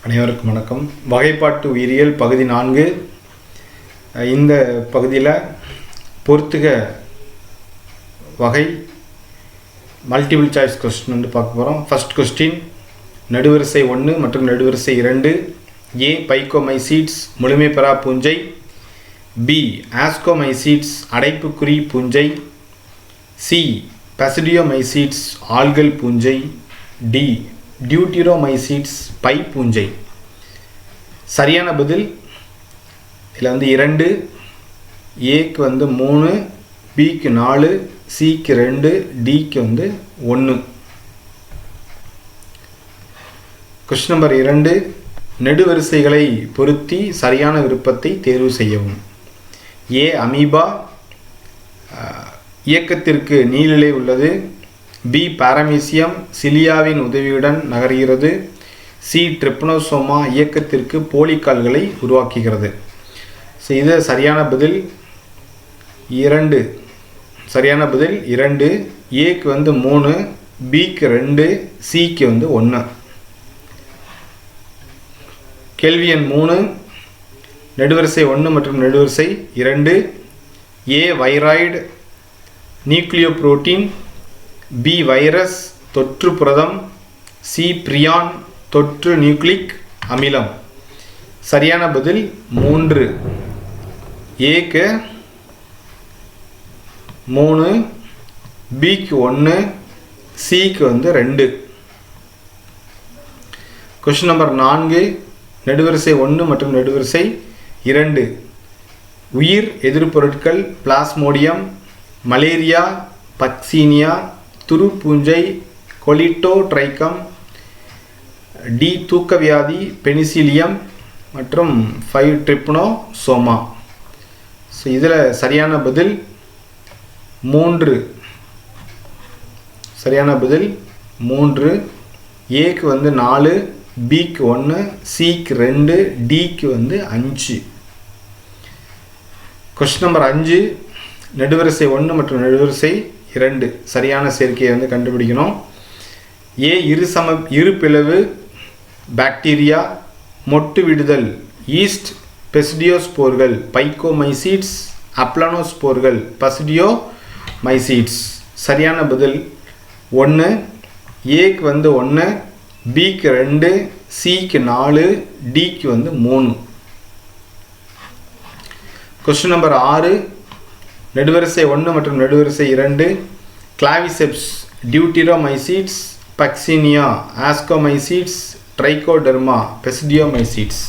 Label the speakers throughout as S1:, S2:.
S1: அனைவருக்கும் வணக்கம். வகைப்பாட்டு உயிரியல் பகுதி 4. இந்த பகுதியில் பொறுத்துக வகை மல்டிபிள் சாய்ஸ் கொஸ்டின் வந்து பார்க்க போகிறோம். ஃபர்ஸ்ட் கொஸ்டின், நடுவரிசை 1 மற்றும் நடுவரிசை 2. ஏ பைக்கோமைசீட்ஸ் முழுமை பெறா பூஞ்சை, பி ஆஸ்கோமைசீட்ஸ் அடைப்புக்குறி பூஞ்சை, சி பாசிடியோமைசீட்ஸ் ஆல்கல் பூஞ்சை, டி டியூட்டிரோமைசீட்ஸ் பை பூஞ்சை. சரியான பதில் இதில் வந்து 2, ஏக்கு வந்து 3, பிக்கு 4, சிக்கு 2, டிக்கு வந்து 1. கொஸ்டின் நம்பர் 2, நெடுவரிசைகளை பொருத்தி சரியான விருப்பத்தை தேர்வு செய்யவும். ஏ அமீபா, இயக்கத்திற்கு நீளிலை உள்ளது. பி பாரமீசியம் சிலியாவின் உதவியுடன் நகர்கிறது. சி ட்ரிப்னோசோமா இயக்கத்திற்கு போலிக்கால்களை உருவாக்குகிறது. ஸோ இது சரியான பதில் 2. சரியான பதில் 2. ஏக்கு வந்து 3, பிக்கு 2, சிக்கு வந்து 1. கேள்வி எண் 3, நெடுவரிசை 1 மற்றும் நெடுவரிசை 2. A viroid nucleoprotein, B virus தொற்று புரதம், சி பிரியான் தொற்று நியூக்ளிக் அமிலம். சரியான பதில் 3. ஏக்கு 3, பிக்கு 1, சிக்கு வந்து 2. கொஸ்டின் நம்பர் 4, நெடுவரிசை 1 மற்றும் நெடுவரிசை 2. உயிர் எதிர்ப்பொருட்கள் பிளாஸ்மோடியம், மலேரியா, பக்சீனியா, துரு பூஞ்சை, கொலிட்டோட்ரைக்கம், டி தூக்கவியாதி பெனிசிலியம் மற்றும் 5 ட்ரிப்னோசோமா. ஸோ இதில் சரியான பதில் 3. சரியான பதில் 3. ஏக்கு வந்து 4, பிக்கு 1, சிக்கு 2, டிக்கு வந்து 5. கொஸ்டின் நம்பர் 5, நெடுவரிசை 1 மற்றும் நெடுவரிசை 2 சரியான சேர்க்கையை வந்து கண்டுபிடிக்கணும். ஏ இரு பிளவு பாக்டீரியா, மொட்டு விடுதல் ஈஸ்ட், பெசிடியோஸ்போர்கள் பைக்கோமைசீட்ஸ், அப்ளானோஸ்போர்கள் பாசிடியோமைசீட்ஸ். சரியான பதில் 1. ஏக்கு வந்து 1, பிக்கு 2, சிக்கு 4, டிக்கு வந்து 3. கொஸ்டின் நம்பர் 6, நெடுவரிசை 1 மற்றும் நெடுவரிசை 2. கிளாவிசெப்ஸ் டியூட்டிரோமைசீட்ஸ், பக்சீனியா, ஆஸ்கோமைசீட்ஸ், ட்ரைகோடெர்மா, பெசிடியோமைசீட்ஸ்.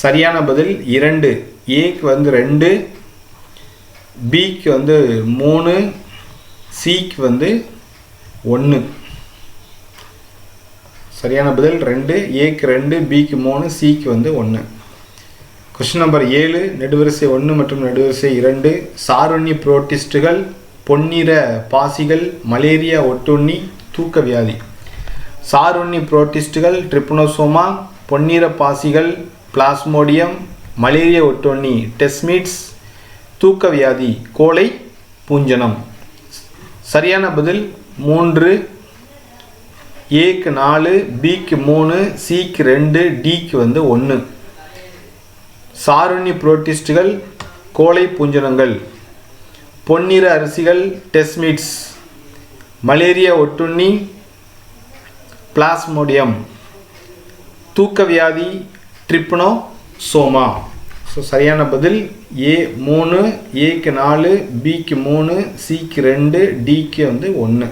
S1: சரியான பதில் 2. ஏக்கு வந்து 2, பிக்கு வந்து 3, சிக்கு வந்து 1. சரியான பதில் 2. ஏக்கு 2, பிக்கு 3, சிக்கு வந்து 1. கொஸ்டின் நம்பர் 7, நெடுவரிசை 1 மற்றும் நெடுவரிசை 2. சாருண்ணி புரோட்டிஸ்டுகள், பொன்னிற பாசிகள், மலேரியா ஒட்டுண்ணி, தூக்கவியாதி. சாருண்ணி புரோட்டிஸ்டுகள் ட்ரிப்னோசோமா, பொன்னிற பாசிகள் பிளாஸ்மோடியம், மலேரியா ஒட்டுண்ணி டெஸ்மிட்ஸ், தூக்கவியாதி கோழை பூஞ்சனம். சரியான பதில் 3. ஏக்கு 4, பிக்கு 3, சிக்கு 2, டிக்கு வந்து 1. சாருண்ணி புரோட்டிஸ்டுகள் கோழை பூஞ்சனங்கள், பொன்னிற அரிசிகள் டெஸ்மிட்ஸ், மலேரியா ஒட்டுண்ணி பிளாஸ்மோடியம், தூக்கவியாதி ட்ரிப்னோசோமா. ஸோ சரியான பதில் ஏ 3, ஏக்கு 4, பிக்கு 3, சிக்கு 2, டிக்கு வந்து 1.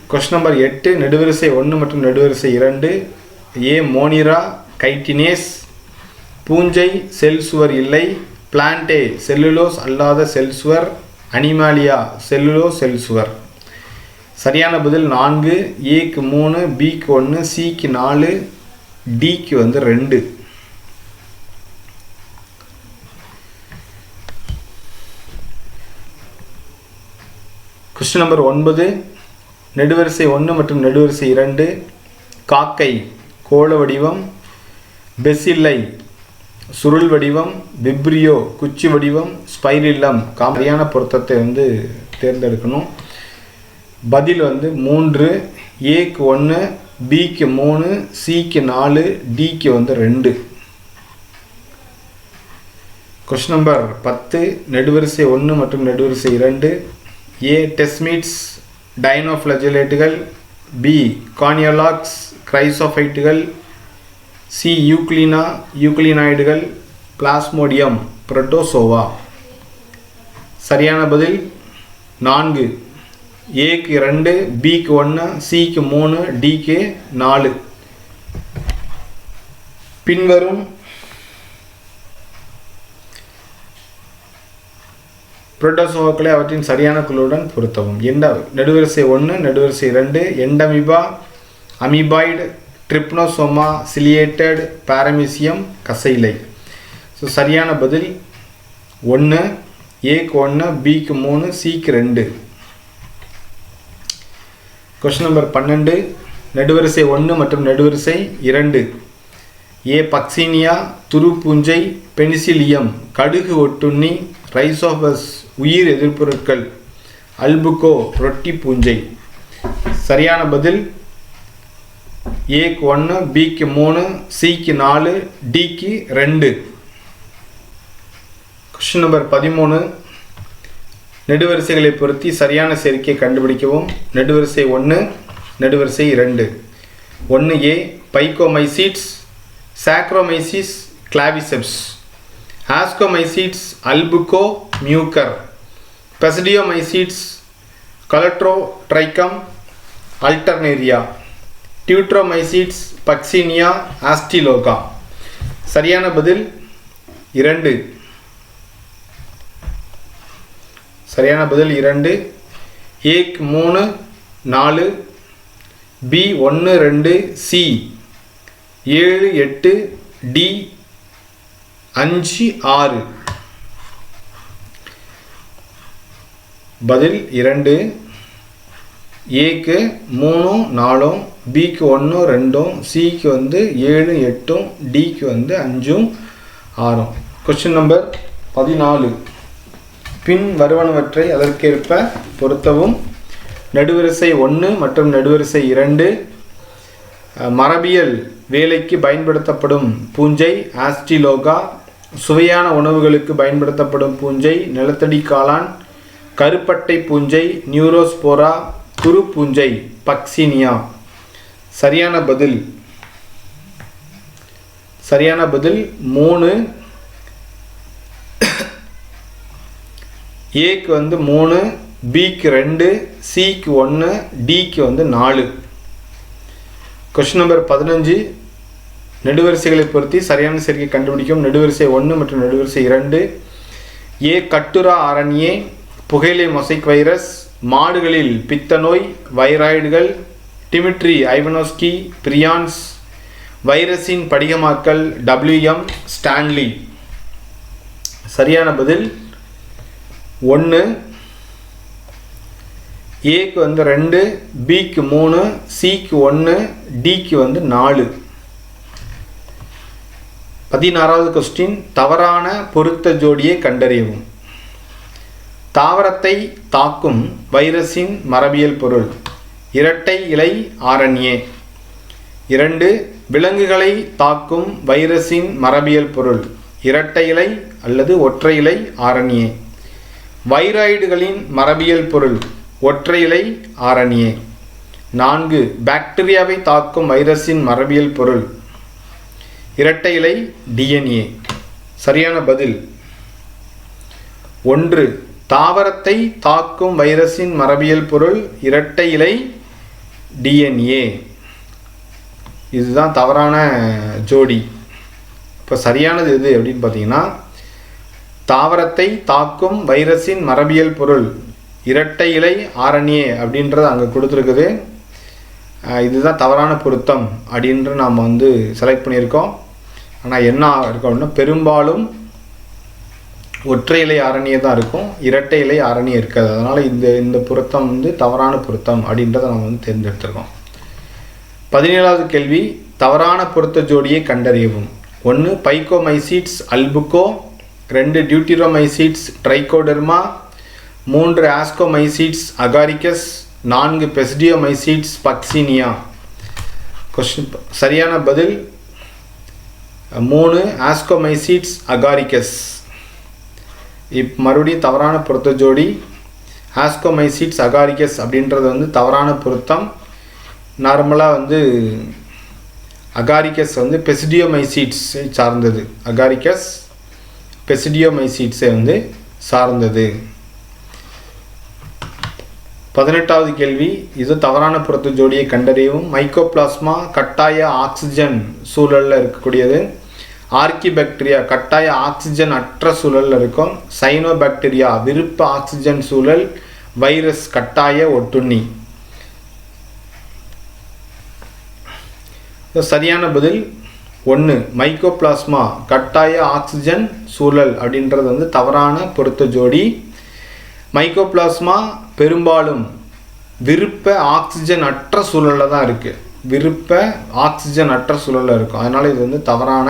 S1: கொஸ்டின் நம்பர் 8, நெடுவரிசை 1 மற்றும் நெடுவரிசை 2. ஏ மோனிரா கைட்டினேஸ், பூஞ்சை செல் சுவர் இல்லை. பிளான்டே செல்லுலோஸ் அல்லாத செல் சுவர், அனிமாலியா செல்லுலோஸ் செல் சுவர். சரியான பதில் 4. ஏக்கு 3, பிக்கு 1, சிக்கு 4, டிக்கு வந்து 2. கொஸ்டின் நம்பர் 9, நெடுவரிசை 1 மற்றும் நெடுவரிசை 2. காக்கை கோள வடிவம், பெசில்லை சுருள் வடிவம், விப்ரியோ குச்சி வடிவம், ஸ்பைரில்லம். சரியான பொருத்தத்தை வந்து தேர்ந்தெடுக்கணும். பதில் வந்து 3. ஏக்கு 1, பிக்கு 3, சிக்கு 4, டிக்கு வந்து 2. கொஸ்டின் நம்பர் 10 நெடுவரிசை 1 மற்றும் நெடுவரிசை 2. ஏ டெஸ்மிட்ஸ் டைனோஃப்ளஜெலேட்டுகள், பி கார்னியோலாக்ஸ் கிரைசோஃபைட்டுகள், சி யூக்ளினாய்டுகள், பிளாஸ்மோடியம் புரோட்டோசோவா. சரியான பதில் 4. ஏக்கு 2, பிக்கு 1, சிக்கு 3, டிக்கு 4. பின்வரும் புரோட்டோசோவாக்களை அவற்றின் சரியான குழுவுடன் பொருத்தவும். நெடுவரிசை 1 நெடுவரிசை 2 எண்டமிபா, அமீபாய்டு, ட்ரிப்னோசோமா, சிலியேட்டட், பாரமீசியம், கசைலை. ஸோ சரியான பதில் 1, ஏக்கு 1, பிக்கு 3, சிக்கு 2. கொஸ்டின் நம்பர் 12 நெடுவரிசை 1 மற்றும் நெடுவரிசை 2. ஏ பக்சீனியா, துரு பூஞ்சை, பெனிசிலியம் கடுகு ஒட்டுண்ணி, ரைசோபஸ் உயிர் எதிர்ப்பொருட்கள், அல்புகோ ரொட்டி பூஞ்சை. சரியான பதில் ஏக்கு 1, பிக்கு 3, சிக்கு 4, டிக்கு 2. கொஸ்டின் நம்பர் 13 நெடுவரிசைகளை பொருத்தி சரியான சேர்க்கையை கண்டுபிடிக்கவும். நெடுவரிசை 1 நெடுவரிசை 2. 1A Phycomycetes, Saccharomyces, Claviceps. Ascomycetes, Albugo, Mucor. Basidiomycetes, Colletotrichum, Alternaria. Deuteromycetes, Puccinia, Ustilago. சரியான பதில் 2. சரியான பதில் 2. ஏக்கு 3, 4, பி 1, 2, சி 7, 8, டி 5, 6. பதில் 2. ஏக்கு 3, 4, பிக்கு 1, 2, சிக்கு வந்து 7, 8, டிக்கு வந்து 5, 6. கொஸ்டின் நம்பர் 14 பின் வருவனவற்றை அதற்கேற்ப பொருத்தவும். நெடுவரிசை 1 மற்றும் நெடுவரிசை 2 மரபியல் வேலைக்கு பயன்படுத்தப்படும் பூஞ்சை ஆஸ்டிலோகா, சுவையான உணவுகளுக்கு பயன்படுத்தப்படும் பூஞ்சை நிலத்தடி காளான், கருப்பட்டை பூஞ்சை நியூரோஸ்போரா, துரு பூஞ்சை பக்சீனியா. சரியான பதில் 3. ஏக்கு வந்து 3, பிக்கு 2, சிக்கு 1, டிக்கு வந்து 4. கொஸ்டின் நம்பர் 15 நெடுவரிசைகளை பொருத்தி சரியான சேர்க்கை கண்டுபிடிக்கும். நெடுவரிசை 1 மற்றும் நெடுவரிசை 2. ஏ கட்டுரா ஆர்என்ஏ, புகையிலை மொசைக் வைரஸ், மாடுகளில் பித்த நோய், வைராய்டுகள், டிமிட்ரி ஐவனோஸ்கி, பிரியான்ஸ், வைரஸின் படிகமாக்கல், WM ஸ்டான்லி. சரியான பதில் 1. ஏக்கு வந்து 2, பிக்கு 3, சிக்கு 1, டிக்கு வந்து 4. 16வது கொஸ்டின் தவறான பொருத்த ஜோடியை கண்டறியவும். தாவரத்தை தாக்கும் வைரஸின் மரபியல் பொருள் இரட்டை இலை RNA. 2. விலங்குகளை தாக்கும் வைரஸின் மரபியல் பொருள் இரட்டை இலை அல்லது ஒற்றை இலை RNA. வைராய்டுகளின் மரபியல் பொருள் ஒற்றை இலை RNA. 4. பாக்டீரியாவை தாக்கும் வைரஸின் மரபியல் பொருள் இரட்டை இலை DNA. சரியான பதில் 1. தாவரத்தை தாக்கும் வைரஸின் மரபியல் பொருள் இரட்டை இலை DNA. இதுதான் தவறான ஜோடி. இப்போ சரியானது எது அப்படின்னு பார்த்தீங்கன்னா, தாவரத்தை தாக்கும் வைரஸின் மரபியல் பொருள் இரட்டை இலை RNA அப்படின்றது அங்கே கொடுத்துருக்குது. இதுதான் தவறான பொருத்தம் அப்படின்ற நாம் வந்து செலக்ட் பண்ணியிருக்கோம். ஆனால் என்ன இருக்கும் அப்படின்னா, பெரும்பாலும் ஒற்றை இலை RNA தான் இருக்கும், இரட்டை இலை RNA இருக்காது. அதனால் இந்த பொருத்தம் வந்து தவறான பொருத்தம் அப்படின்றத நம்ம வந்து தேர்ந்தெடுத்திருக்கோம். 17வது கேள்வி தவறான பொருத்த ஜோடியை கண்டறியவும். 1. பைகோமைசிட்ஸ் அல்புகோ, 2. டியூட்டிரோமைசிட்ஸ் ட்ரைகோடெர்மா, 3. Ascomycetes Agaricus, 4. பெசிடியோமைசிட்ஸ் பக்சீனியா. சரியான பதில் 3 ஆஸ்கோமைசிட்ஸ் அகாரிகஸ். மறுபடியும் தவறான பொருத்த ஜோடி ஆஸ்கோமைசிட்ஸ் அகாரிகஸ் அப்படின்றது வந்து தவறான பொருத்தம். நார்மலாக வந்து அகாரிகஸ் வந்து பெசிடியோமைசிட்ஸை சார்ந்தது. அகாரிகஸ் பெசிடியோமைசிட்ஸை வந்து சார்ந்தது. 18வது கேள்வி, இது தவறான பொருத்த ஜோடியை கண்டறியவும். மைக்கோபிளாஸ்மா கட்டாய ஆக்சிஜன் சூழலில் இருக்கக்கூடியது. ஆர்கிபாக்டீரியா கட்டாய ஆக்சிஜன் அற்ற சூழலில் இருக்கும். சைனோபாக்டீரியா விருப்ப ஆக்சிஜன் சூழல். வைரஸ் கட்டாய ஒட்டுண்ணி. சரியான பதில் 1 மைக்கோபிளாஸ்மா கட்டாய ஆக்சிஜன் சூழல் அப்படின்றது வந்து தவறான பொருத்த ஜோடி. மைக்கோபிளாஸ்மா பெரும்பாலும் விருப்ப ஆக்சிஜன் அற்ற சூழலில் தான் இருக்குது. விருப்ப ஆக்சிஜன் அற்ற சூழலில் இருக்கும். அதனால் இது வந்து தவறான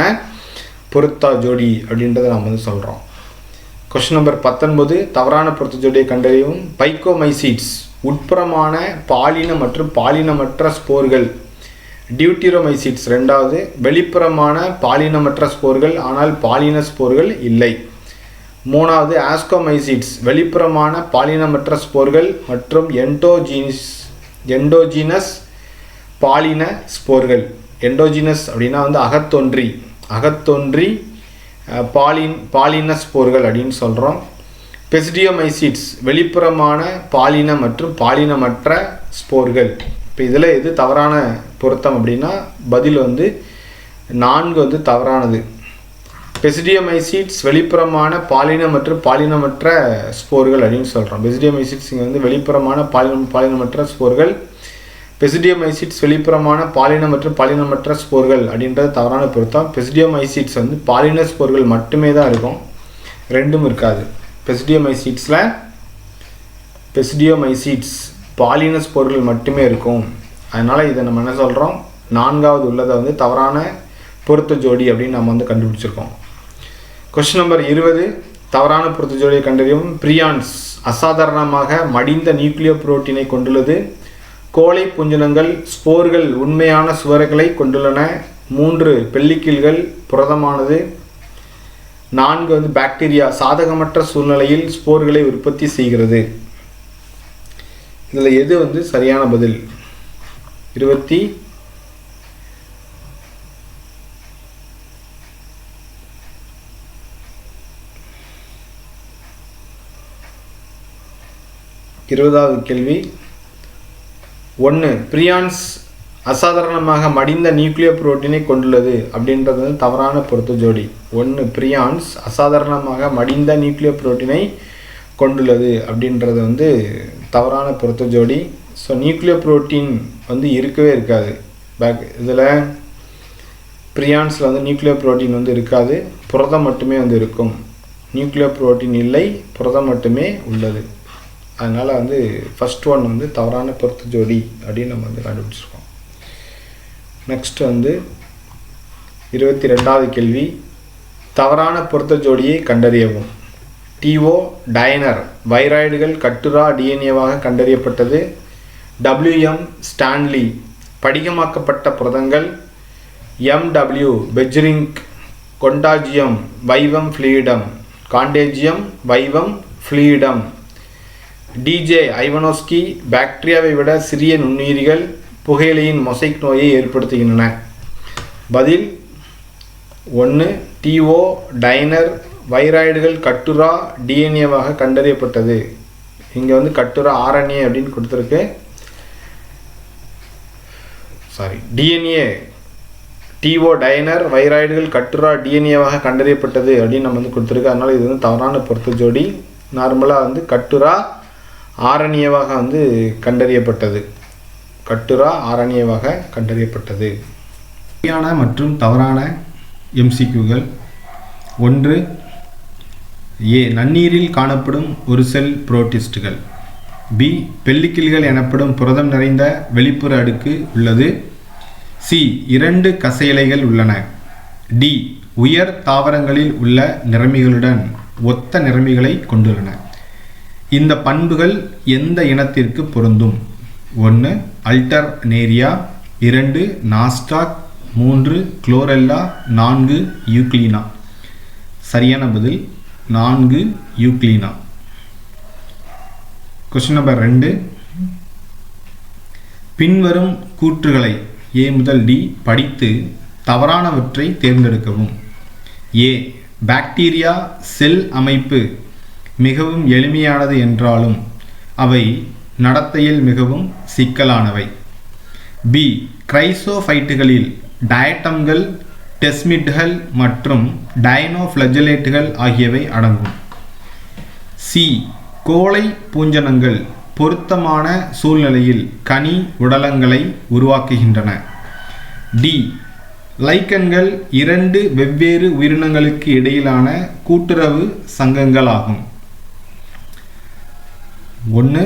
S1: பொருத்த ஜோடி அப்படின்றத நம்ம வந்து சொல்கிறோம். கொஸ்டின் நம்பர் 19 தவறான பொருத்த ஜோடியை கண்டறியவும். பைக்கோமைசிட்ஸ் உட்புறமான பாலின மற்றும் பாலினமற்ற ஸ்போர்கள். டியூட்டிரோமைசிட்ஸ் 2வது வெளிப்புறமான பாலினமற்ற ஸ்போர்கள் ஆனால் பாலின ஸ்போர்கள் இல்லை. 3வது ஆஸ்கோமைசிட்ஸ் வெளிப்புறமான பாலினமற்ற ஸ்போர்கள் மற்றும் எண்டோஜீனஸ் பாலின ஸ்போர்கள். எண்டோஜீனஸ் அப்படின்னா வந்து அகத்தொன்றி பாலின ஸ்போர்கள் அப்படின்னு சொல்கிறோம். பெசிடியோமைசிட்ஸ் வெளிப்புறமான பாலின மற்றும் பாலினமற்ற ஸ்போர்கள். இப்போ இதில் எது தவறான பொருத்தம் அப்படின்னா பதில் வந்து 4 வந்து தவறானது. பெசிடியோமைசிட்ஸ் வெளிப்புறமான பாலின மற்றும் பாலினமற்ற ஸ்போர்கள் அப்படின்னு சொல்கிறோம். பெசிடியோமைசிட்ஸ் இங்கே வந்து வெளிப்புறமான பாலினமற்ற ஸ்போர்கள். பெசிடியோமைசிட்ஸ் வெளிப்புறமான பாலின மற்றும் பாலினமற்ற ஸ்போர்கள் அப்படின்றது தவறான பொருத்தம். பெசிடியோமைசிட்ஸ் வந்து பாலின ஸ்போர்கள் மட்டுமே தான் இருக்கும், ரெண்டும் இருக்காது. பெசிடியோமைசிட்ஸ் பாலின ஸ்போர்கள் மட்டுமே இருக்கும். அதனால் இதை நம்ம என்ன சொல்கிறோம், 4வது உள்ளதை வந்து தவறான பொருத்த ஜோடி அப்படின்னு நம்ம வந்து கண்டுபிடிச்சிருக்கோம். கொஸ்டின் நம்பர் 20 தவறான பொருத்த ஜோடியை கண்டறியும். பிரியான்ஸ் அசாதாரணமாக மடிந்த நியூக்ளியோ புரோட்டீனை கொண்டுள்ளது. கோழை புஞ்சினங்கள் ஸ்போர்கள் உண்மையான சுவர்களை கொண்டுள்ளன. 3 பெல்லிக்கில்கள் புரதமானது. 4 வந்து பாக்டீரியா சாதகமற்ற சூழ்நிலையில் ஸ்போர்களை உற்பத்தி செய்கிறது. இதில் எது வந்து சரியான பதில்? 20வது கேள்வி. 1 பிரியான்ஸ் அசாதாரணமாக மடிந்த நியூக்ளியோ புரோட்டீனை கொண்டுள்ளது அப்படின்றது வந்து தவறான பொருத்த ஜோடி. 1 பிரியான்ஸ் அசாதாரணமாக மடிந்த நியூக்ளியோ புரோட்டீனை கொண்டுள்ளது அப்படின்றது வந்து தவறான பொருத்த ஜோடி. ஸோ நியூக்ளியோ புரோட்டீன் வந்து இருக்கவே இருக்காது. இதில் பிரியான்ஸில் வந்து நியூக்ளியோ புரோட்டீன் வந்து இருக்காது, புரதம் மட்டுமே வந்து இருக்கும். நியூக்ளியோ புரோட்டீன் இல்லை, புரதம் மட்டுமே உள்ளது. அதனால் வந்து ஃபஸ்ட் ஒன் வந்து தவறான பொருத்த ஜோடி அப்படின்னு நம்ம வந்து கண்டுபிடிச்சிருக்கோம். நெக்ஸ்ட் வந்து 22வது கேள்வி. தவறான பொருத்த ஜோடியை கண்டறியவும். டிஓ டைனர் வைராய்டுகள் கட்டுரா டிஎன்ஏவாக கண்டறியப்பட்டது. WM ஸ்டான்லி படிகமாக்கப்பட்ட புரதங்கள். MW Beijerinck contagium vivum fluidum contagium vivum fluidum. DJ Ivanovsky பாக்டீரியாவை விட சிறிய நுண்ணுயிரிகள் புகையிலையின் மொசைக் நோயை ஏற்படுத்துகின்றன. பதில் 1 டிஓ டைனர் வைராய்டுகள் கட்டுரா டிஎன்ஏவாக கண்டறியப்பட்டது. இங்கே வந்து கட்டுரா RNA அப்படின்னு கொடுத்துருக்கு. டிஎன்ஏ டிஓ டைனர் வைராய்டுகள் கட்டுரா டிஎன்ஏவாக கண்டறியப்பட்டது அப்படின்னு நம்ம வந்து கொடுத்துருக்கு. அதனால் இது வந்து தவறான பொருத்த ஜோடி. நார்மலாக வந்து கட்டுரா RNAவாக வந்து கண்டறியப்பட்டது. கட்டுரா RNAவாக கண்டறியப்பட்டது. சரியான மற்றும் தவறான MCQகள். 1 A நன்னீரில் காணப்படும் ஒரு செல் புரோட்டிஸ்டுகள். B பெல்லிக்கில்கள் எனப்படும் புரதம் நிறைந்த வெளிப்புற அடுக்கு உள்ளது. C 2 கசையிலைகள் உள்ளன. D உயர் தாவரங்களில் உள்ள நிறமிகளுடன் ஒத்த நிறமிகளை கொண்டுள்ளன. இந்த பண்புகள் எந்த இனத்திற்கு பொருந்தும்? 1 அல்டர்னேரியா, 2 நாஸ்டாக், 3 குளோரெல்லா, 4 யூக்ளினா. சரியான பதில் 4 யூக்ளினா. கொஸ்டின் நம்பர் 2, பின்வரும் கூற்றுகளை A முதல் D படித்து தவறானவற்றை தேர்ந்தெடுக்கவும். A. பாக்டீரியா செல் அமைப்பு மிகவும் எளிமையானது என்றாலும் அவை நடத்தையில் மிகவும் சிக்கலானவை. B. கிரைசோஃபைட்டுகளில் டயட்டம்கள், டெஸ்மிட்கள் மற்றும் டைனோஃப்ளஜெலேட்டுகள் ஆகியவை அடங்கும். C. கோழை பூஞ்சனங்கள் பொருத்தமான சூழ்நிலையில் கனி உடலங்களை உருவாக்குகின்றன. D. லைக்கன்கள் 2 வெவ்வேறு உயிரினங்களுக்கு இடையிலான கூட்டுறவு சங்கங்களாகும். 1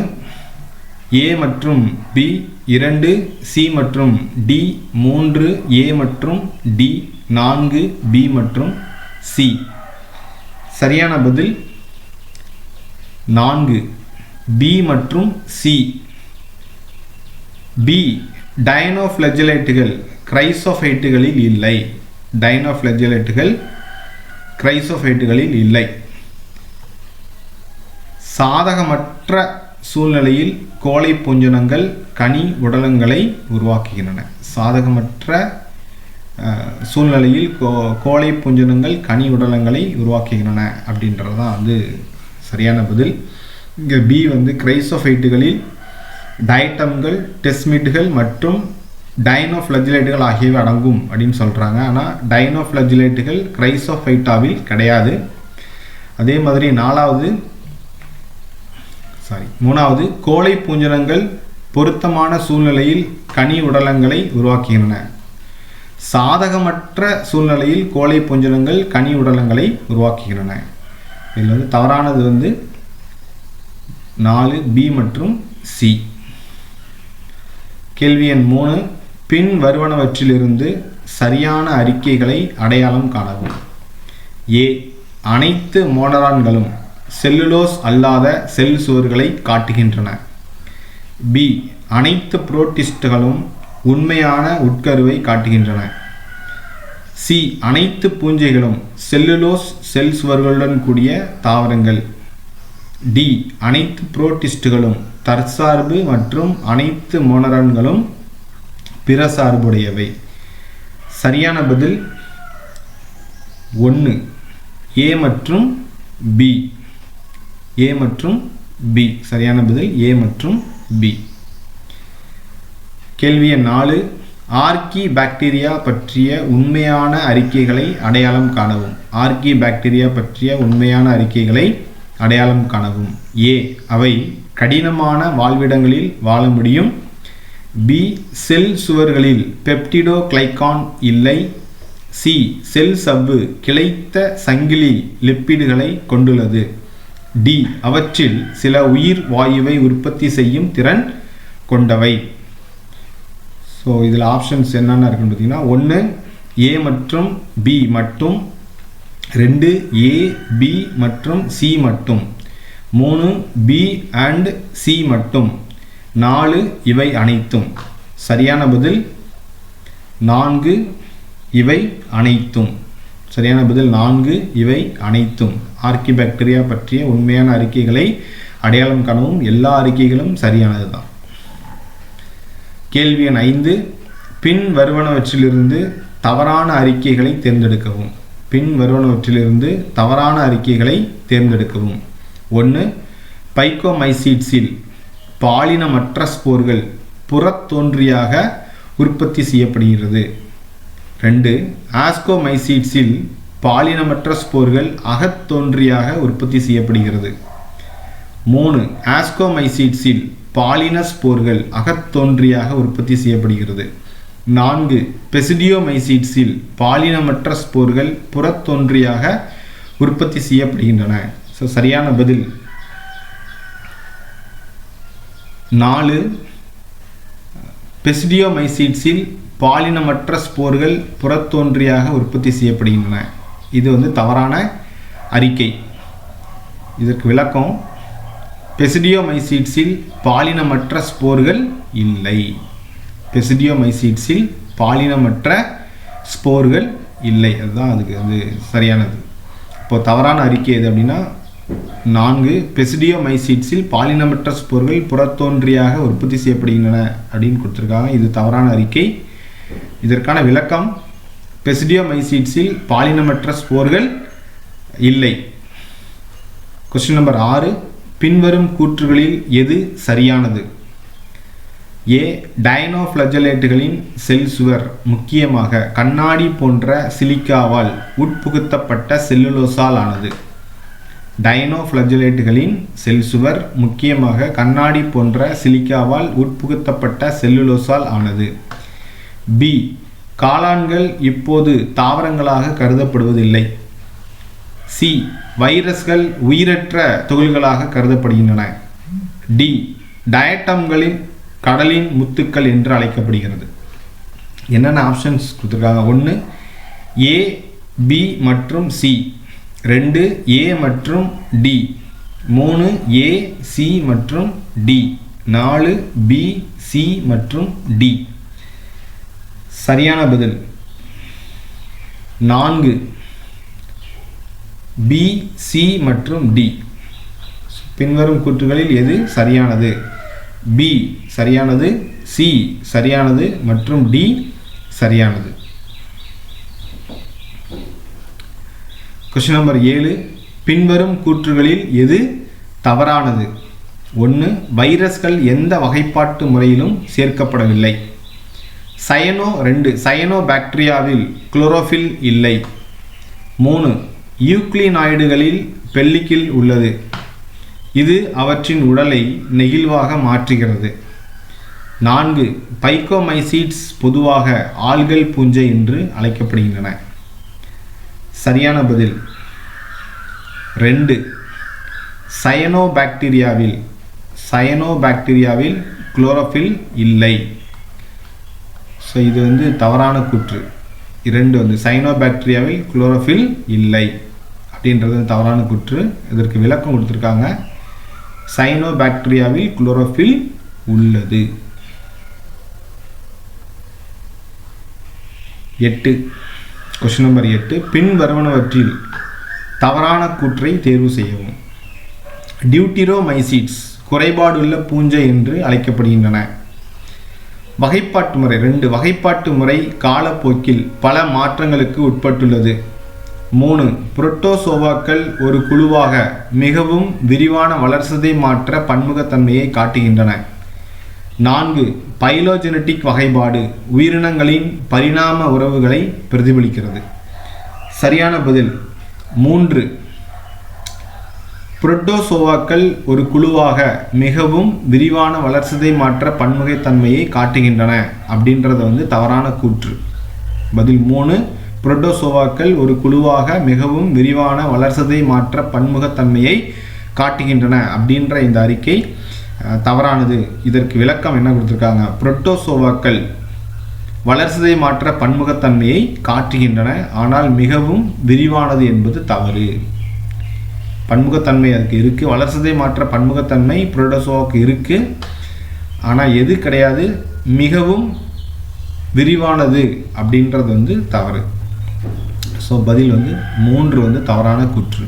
S1: A மற்றும் B, 2 C மற்றும் D, 3 A மற்றும் D, 4 B மற்றும் C. சரியான பதில் 4 B மற்றும் C. B. டைனோஃப்ளஜெலேட்டுகள் கிரைசோஃபைட்டுகளில் இல்லை. டைனோஃப்ளஜெலேட்டுகள் கிரைசோஃபைட்டுகளில் இல்லை. சாதகமற்ற சூழ்நிலையில் கோழை பூஞ்சனங்கள் கனி உடலங்களை உருவாக்குகின்றன. சாதகமற்ற சூழ்நிலையில் கோழை பூஞ்சனங்கள் கனி உடலங்களை உருவாக்குகின்றன அப்படின்றது தான் வந்து சரியான பதில். இங்கே B வந்து கிரைசோஃபைட்டுகளில் டயட்டம்கள், டெஸ்மிட்கள் மற்றும் டைனோஃப்ளஜெலேட்டுகள் ஆகியவை அடங்கும் அப்படின்னு சொல்கிறாங்க. ஆனால் டைனோஃப்ளஜெலேட்டுகள் கிரைசோஃபைட்டாவில் கிடையாது. அதே மாதிரி 3வது கோழை பூஞ்சனங்கள் பொருத்தமான சூழ்நிலையில் கனி உடலங்களை உருவாக்குகின்றன. சாதகமற்ற சூழ்நிலையில் கோழை பூஞ்சனங்கள் கனி உடலங்களை உருவாக்குகின்றன. இதில் வந்து தவறானது வந்து 4 B மற்றும் C. கேள்வி எண் 3, பின் வருவனவற்றிலிருந்து சரியான அறிக்கைகளை அடையாளம் காணவும். A. அனைத்து மோனரான்களும் செல்லுலோஸ் அல்லாத செல் சுவர்களை காட்டுகின்றன. B. அனைத்து புரோட்டிஸ்டுகளும் உண்மையான உட்கருவை காட்டுகின்றன. C. அனைத்து பூஞ்சைகளும் செல்லுலோஸ் செல் சுவர்களுடன் கூடிய தாவரங்கள். D. அனைத்து புரோட்டிஸ்டுகளும் தற்சார்பு மற்றும் அனைத்து மோனரான்களும் பிற சார்புடையவை. சரியான பதில் 1 A மற்றும் B. A மற்றும் B. சரியான பதில் A மற்றும் B. கேள்வி எண் 4, ஆர்கி பாக்டீரியா பற்றிய உண்மையான அறிக்கைகளை அடையாளம் காணவும். ஆர்கி பாக்டீரியா பற்றிய உண்மையான அறிக்கைகளை அடையாளம் காணவும். A. அவை கடினமான வாழ்விடங்களில் வாழ முடியும். B. செல் சுவர்களில் பெப்டிடோகிளைகான் இல்லை. C. செல் சவ்வு கிளைத்த சங்கிலி லிப்பிடுகளை கொண்டுள்ளது. D. அவற்றில் சில உயிர் வாயுவை உற்பத்தி செய்யும் திறன் கொண்டவை. ஸோ இதில் ஆப்ஷன்ஸ் என்னென்ன இருக்குன்னு பார்த்தீங்கன்னா 1 A மற்றும் B மட்டும், 2 A, B மற்றும் C மட்டும், 3 B and C மட்டும், 4 இவை அனைத்தும். சரியான பதில் 4 இவை அனைத்தும். சரியான பதில் 4 இவை அனைத்தும். ஆர்கி பாக்டீரியா பற்றிய உண்மையான அறிக்கைகளை அடையாளம் காணவும். எல்லா அறிக்கைகளும் சரியானது தான். கேள்வி எண் 5, பின் வருவனவற்றிலிருந்து தவறான அறிக்கைகளை தேர்ந்தெடுக்கவும். பின் வருவனவற்றிலிருந்து தவறான அறிக்கைகளை தேர்ந்தெடுக்கவும். 1 பைக்கோமைசீட்ஸில் பாலினமற்ற ஸ்போர்கள் புறத்தோன்றியாக உற்பத்தி செய்யப்படுகிறது. 2 ஆஸ்கோமைசீட்ஸில் பாலினமற்ற ஸ்போர்கள் அகத்தோன்றியாக உற்பத்தி செய்யப்படுகிறது. 3 ஆஸ்கோமைசீட்ஸில் பாலின ஸ்போர்கள் அகத்தோன்றியாக உற்பத்தி செய்யப்படுகிறது. 4 பெசிடியோமைசீட்ஸில் பாலினமற்ற ஸ்போர்கள் புறத்தோன்றியாக உற்பத்தி செய்யப்படுகின்றன. ஸோ சரியான பதில் 4 பெசிடியோமைசீட்ஸில் பாலினமற்ற ஸ்போர்கள் புறத்தோன்றியாக உற்பத்தி செய்யப்படுகின்றன. இது வந்து தவறான அறிக்கை. இதற்கு விளக்கம், பெசிடியோமைசீட்ஸில் பாலினமற்ற ஸ்போர்கள் இல்லை. பெசிடியோமைசிட்ஸில் பாலினமற்ற ஸ்போர்கள் இல்லை. அதுதான் அதுக்கு வந்து சரியானது. இப்போது தவறான அறிக்கை எது அப்படின்னா 4 பெசிடியோமைசிட்ஸில் பாலினமற்ற ஸ்போர்கள் புறத்தோன்றியாக உற்பத்தி செய்யப்படுகின்றன அப்படின்னு கொடுத்துருக்காங்க. இது தவறான அறிக்கை. இதற்கான விளக்கம் பெசிடியோமைசிட்ஸில் பாலினமற்ற ஸ்போர்கள் இல்லை. கொஸ்டின் நம்பர் 6, பின்வரும் கூற்றுகளில் எது சரியானது? ஏ, டைனோஃப்ளஜலேட்டுகளின் செல் சுவர் முக்கியமாக கண்ணாடி போன்ற சிலிக்காவால் உட்புகுத்தப்பட்ட செல்லுலோஸால் ஆனது. டைனோஃப்ளஜலேட்டுகளின் செல் சுவர் முக்கியமாக கண்ணாடி போன்ற சிலிக்காவால் உட்புகுத்தப்பட்ட செல்லுலோஸால் ஆனது. பி, காளான்கள் இப்போது தாவரங்களாக கருதப்படுவதில்லை. சி, வைரஸ்கள் உயிரற்ற துகள்களாக கருதப்படுகின்றன. டி, டயட்டம்களின் கடலின் முத்துக்கள் என்று அழைக்கப்படுகிறது. என்னென்ன ஆப்ஷன்ஸ் கொடுத்துருக்காங்க? 1 ஏ, பி மற்றும் சி. 2 ஏ மற்றும் டி. 3 ஏ, சி மற்றும் டி. 4 பி, சி மற்றும் டி. சரியான பதில் 4 பி, சி மற்றும் டி. பின்வரும் கூற்றுகளில் எது சரியானது? பி சரியானது, சி சரியானது மற்றும் டி சரியானது. கொஸ்டின் நம்பர் 7, பின்வரும் கூற்றுகளில் எது தவறானது? 1 வைரஸ்கள் எந்த வகைப்பாட்டு முறையிலும் சேர்க்கப்படவில்லை. 2 சயனோபாக்டீரியாவில் குளோரோஃபில் இல்லை. 3 யூக்ளினாய்டுகளில் பெல்லிக்கில் உள்ளது. இது அவற்றின் உடலை நெகிழ்வாக மாற்றுகிறது. 4 பைக்கோமைசிட்ஸ் பொதுவாக ஆல்கல் பூஞ்சை என்று அழைக்கப்படுகின்றன. சரியான பதில் 2 சயனோபாக்டீரியாவில் குளோரோஃபில் இல்லை. ஸோ இது வந்து தவறான கூற்று. 2 சயனோபாக்டீரியாவில் குளோரோஃபில் இல்லை அப்படின்றது தவறான கூற்று. இதற்கு விளக்கம் கொடுத்துருக்காங்க. சயனோபாக்டீரியாவில் குளோரோஃபில் உள்ளது. 8 கொஸ்டின் நம்பர் 8, பின் வருவனவற்றில் தவறான கூற்றை தேர்வு செய்யவும். டியூட்டிரோமைசிட்ஸ் குறைபாடுள்ள பூஞ்சை என்று அழைக்கப்படுகின்றன. வகைப்பாட்டு முறை 2 வகைப்பாட்டு முறை காலப்போக்கில் பல மாற்றங்களுக்கு உட்பட்டுள்ளது. 3 புரோட்டோசோவாக்கள் ஒரு குழுவாக மிகவும் விரிவான வளர்சிதை மாற்ற பன்முகத்தன்மையை காட்டுகின்றன. 4 பைலோஜெனட்டிக் வகைப்பாடு உயிரினங்களின் பரிணாம உறவுகளை பிரதிபலிக்கிறது. சரியான பதில் 3 புரோட்டோசோவாக்கள் ஒரு குழுவாக மிகவும் விரிவான வளர்சிதை மாற்ற பன்முகத்தன்மையை காட்டுகின்றன அப்படின்றது தவறான கூற்று. பதில் 3 புரோட்டோசோவாக்கள் ஒரு குழுவாக மிகவும் விரிவான வளர்சிதை மாற்ற பன்முகத்தன்மையை காட்டுகின்றன அப்படின்ற இந்த அறிக்கை தவறானது. இதற்கு விளக்கம் என்ன கொடுத்துருக்காங்க? புரோட்டோசோவாக்கள் வளர்சிதை மாற்ற பன்முகத்தன்மையை காட்டுகின்றன, ஆனால் மிகவும் விரிவானது என்பது தவறு. பன்முகத்தன்மை அதுக்கு இருக்குது, வளர்சிதை மாற்ற பன்முகத்தன்மை புரோட்டோசோவாக்கு இருக்குது, ஆனால் எது கிடையாது, மிகவும் விரிவானது அப்படின்றது தவறு. ஸோ பதில் 3 தவறான கூற்று.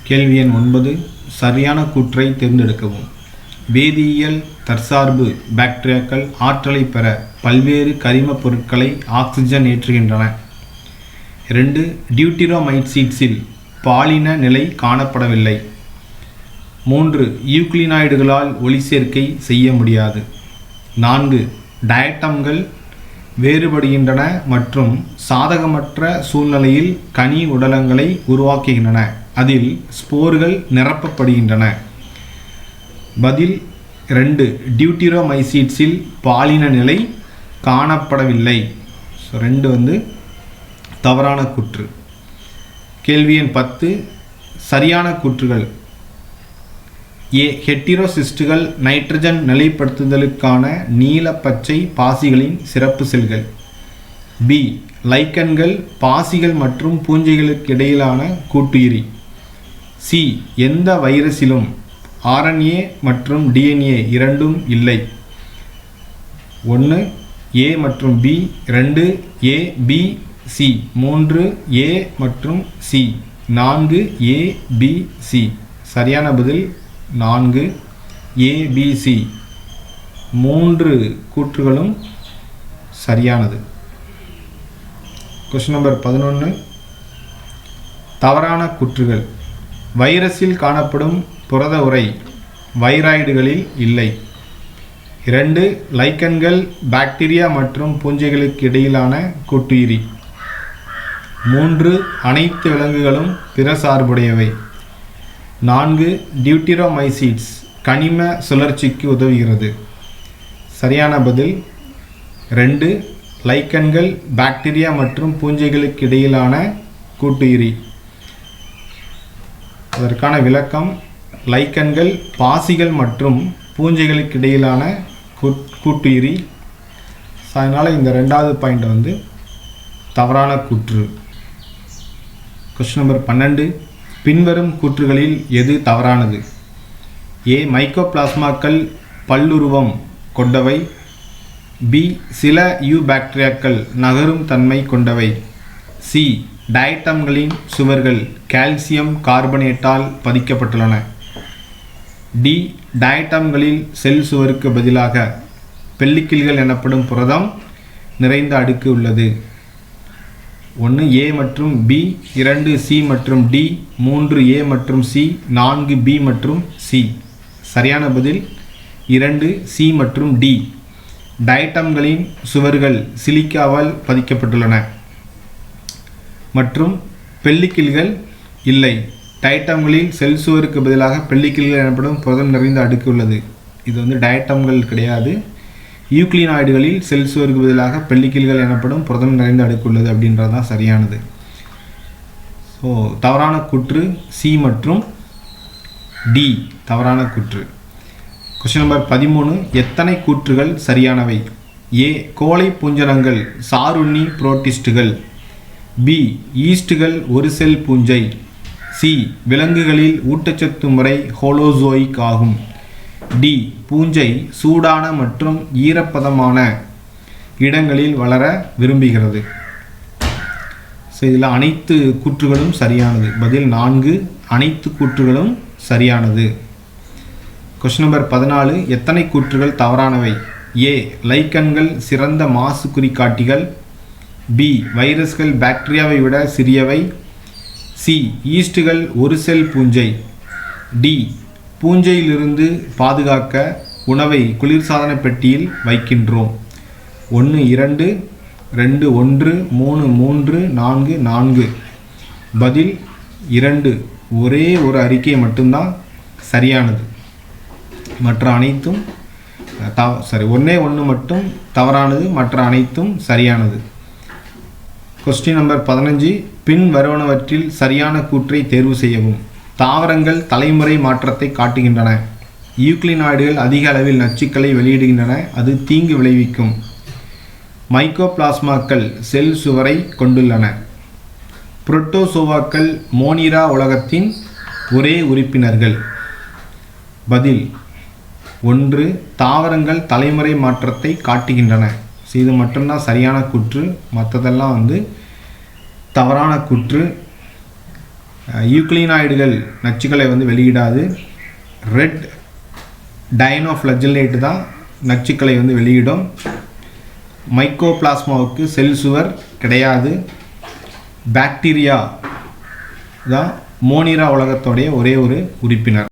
S1: கேள்வி எண் 9, சரியான கூற்றை தேர்ந்தெடுக்கவும். வேதியியல் தற்சார்பு பாக்டீரியாக்கள் ஆற்றலை பெற பல்வேறு கரிமப் பொருட்களை ஆக்சிஜன் ஏற்றுகின்றன. 2 டியூட்டிரோமைசிட்ஸில் பாலின நிலை காணப்படவில்லை. 3 யூக்ளினாய்டுகளால் ஒளிச்சேர்க்கை செய்ய முடியாது. 4 டயட்டம்கள் வேறுபடுகின்றன மற்றும் சாதகமற்ற சூழ்நிலையில் கனி உடலங்களை உருவாக்குகின்றன, அதில் ஸ்போர்கள் நிரப்பப்படுகின்றன. பதில் 2 டியூட்டிரோமைசிட்ஸில் பாலின நிலை காணப்படவில்லை. ஸோ 2 தவறான கூற்று. கேள்வி எண் 10, சரியான கூற்றுகள். ஏ ஹெட்டிரோசிஸ்டுகள் நைட்ரஜன் நிலைப்படுத்துதலுக்கான நீல பச்சை பாசிகளின் சிறப்பு செல்கள். பி லைக்கன்கள் பாசிகள் மற்றும் பூஞ்சைகளுக்கு இடையிலான கூட்டுயிரி. சி எந்த வைரஸிலும் RNA மற்றும் DNA இரண்டும் இல்லை. 1 A மற்றும் B, 2 A B C, 3 A மற்றும் C, 4 A B C. சரியான பதில் 4 A B C. 3 கூற்றுகளும் சரியானது. Question number 11. தவறான கூற்றுகள். வைரஸில் காணப்படும் புரத உரை வைராய்டுகளில் இல்லை. 2 லைக்கன்கள் பாக்டீரியா மற்றும் பூஞ்சைகளுக்கு இடையிலான கூட்டுயிரி. 3 அனைத்து விலங்குகளும் பிற சார்புடையவை. 4 டியூட்டிரோமைசிட்ஸ் கனிம சுழற்சிக்கு உதவுகிறது. சரியான பதில் 2 லைக்கன்கள் பாக்டீரியா மற்றும் பூஞ்சைகளுக்கு இடையிலான கூட்டுயிரி. அதற்கான விளக்கம், லைக்கன்கள் பாசிகள் மற்றும் பூஞ்சைகளுக்கு இடையிலான கூட்டுயிரி. அதனால் இந்த 2வது பாயிண்ட் தவறான கூற்று. Question number 12. பின்வரும் கூற்றுகளில் எது தவறானது? A மைக்கோபிளாஸ்மாக்கள் பல்லுருவம் கொண்டவை. B சில யூபாக்டீரியாக்கள் நகரும் தன்மை கொண்டவை. C டயட்டம்களின் சுவர்கள் கால்சியம் கார்பனேட்டால் பதிக்கப்பட்டுள்ளன. D டயட்டம்களில் செல் சுவருக்கு பதிலாக பெல்லிக்கில்கள் எனப்படும் புரதம் நிறைந்த அடுக்கு உள்ளது. 1 A மற்றும் B, 2 C மற்றும் D, 3 A மற்றும் C, 4 B மற்றும் C. சரியான பதில் 2 C மற்றும் D. டயட்டம்களின் சுவர்கள் சிலிக்காவால் பதிக்கப்பட்டுள்ளன மற்றும் பெல்லிக்கில்கள் இல்லை. டயட்டம்களில் செல் சுவருக்கு பதிலாக பெல்லிக்கில்கள் எனப்படும் புரதம் நிறைந்த அடுக்கு உள்ளது. இது டயட்டம்கள் கிடையாது. யூக்ளினாய்டுகளில் செல் சுவருக்கு பதிலாக பெல்லிக்கில்கள் எனப்படும் புரதம் நிறைந்த அடுக்கு உள்ளது அப்படின்றது தான் சரியானது. ஸோ தவறான கூற்று C மற்றும் D தவறான கூற்று. Question number 13. எத்தனை கூற்றுகள் சரியானவை? A கோழை பூஞ்சனங்கள் சாருண்ணி புரோட்டிஸ்டுகள். B ஈஸ்டுகள் ஒரு செல் பூஞ்சை. C விலங்குகளில் ஊட்டச்சத்து முறை ஹோலோசோயிக் ஆகும். D பூஞ்சை சூடான மற்றும் ஈரப்பதமான இடங்களில் வளர விரும்புகிறது. ஸோ இதில் அனைத்து கூற்றுகளும் சரியானது. பதில் 4 அனைத்து கூற்றுகளும் சரியானது. Question number 14. எத்தனை கூற்றுகள் தவறானவை? A லைக்கன்கள் சிறந்த மாசு குறிகாட்டிகள். B வைரஸ்கள் பாக்டீரியாவை விட சிறியவை. C ஈஸ்டுகள் ஒரு செல் பூஞ்சை. D பூஞ்சையிலிருந்து பாதுகாக்க உணவை குளிர்சாதன பெட்டியில் வைக்கின்றோம். 1 2 2 1 3 3 4 4. பதில் 2. ஒரே ஒரு அறிக்கை மட்டும்தான் சரியானது. மற்ற அனைத்தும் ஒன்றே ஒன்று மட்டும் தவறானது, மற்ற அனைத்தும் சரியானது. Question number 15. பின் வருவனவற்றில் சரியான கூற்றை தேர்வு செய்யவும். தாவரங்கள் தலைமுறை மாற்றத்தை காட்டுகின்றன. யூக்ளினாய்டுகள் அதிக அளவில் நச்சுக்களை வெளியிடுகின்றன, அது தீங்கு விளைவிக்கும். மைக்கோபிளாஸ்மாக்கள் செல் சுவரை கொண்டுள்ளன. புரோட்டோசோவாக்கள் மோனிரா உலகத்தின் ஒரே உறுப்பினர்கள். பதில் 1 தாவரங்கள் தலைமுறை மாற்றத்தை காட்டுகின்றன. இது மட்டும்தான் சரியான கூற்று, மற்றதெல்லாம் தவறான கூற்று. யூக்ளினாய்டுகள் நச்சுக்களை வெளியிடாது. ரெட் டைனோஃப்ளஜெல்லேட் தான் நச்சுக்களை வெளியிடும். மைக்கோபிளாஸ்மாவுக்கு செல் சுவர் கிடையாது. பாக்டீரியா தான் மோனிரா உலகத்தோடைய ஒரே ஒரு உறுப்பினர்.